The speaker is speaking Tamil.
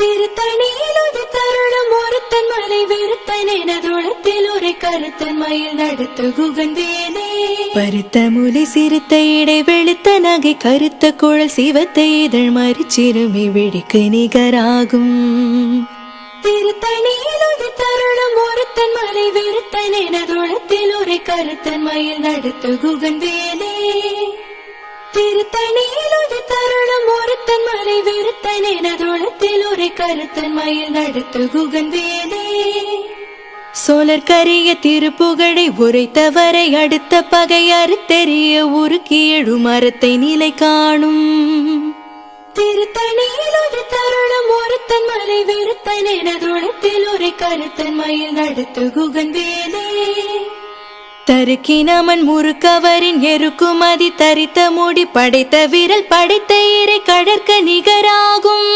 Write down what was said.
திருத்தணியிலுது தருணம் ஒருத்தன் மலை வெறுத்தன் எனதுளத்தில் ஒரு கருத்தன் மயில் நடத்து குகந்தேனே. பருத்த முலை சிறுத்த இடை வெளுத்த நகை கருத்த குழல் சிவத்த இதழ் மறிச்சிறுமி வெடிக்கு நிகராகும். திருத்தணியிலுது தருணம் ஒருத்தன் மலை வெறுத்தன் எனதுளத்தில் ஒரு கருத்தன் மயில் நடத்து குகந்தேனே. திருத்தணியிலுது தருணம் ஒருத்தன் மலை வெறுத்தன் எனதுளத்தில் ஒரு கருத்தன் மயில் நடத்து குகந்தேனே. சோழர் கரிய திருப்புகழை உரைத்தவரை அடுத்த பகை அறுத்தெறிய உருக்கி எழு மரத்தை நிலை காணும். திருத்தணியிலுது தருணம் ஒருத்தன் மலை வெறுத்தன் எனதுளத்தில் ஒரு கருத்தன் மயில் நடத்து குகந்தேனே. தருக்கினமன் முறுக்கவரின் எருக்குமதி தரித்த முடி படைத்த விரல் படைத்த இறை கடற்க நிகராகும்.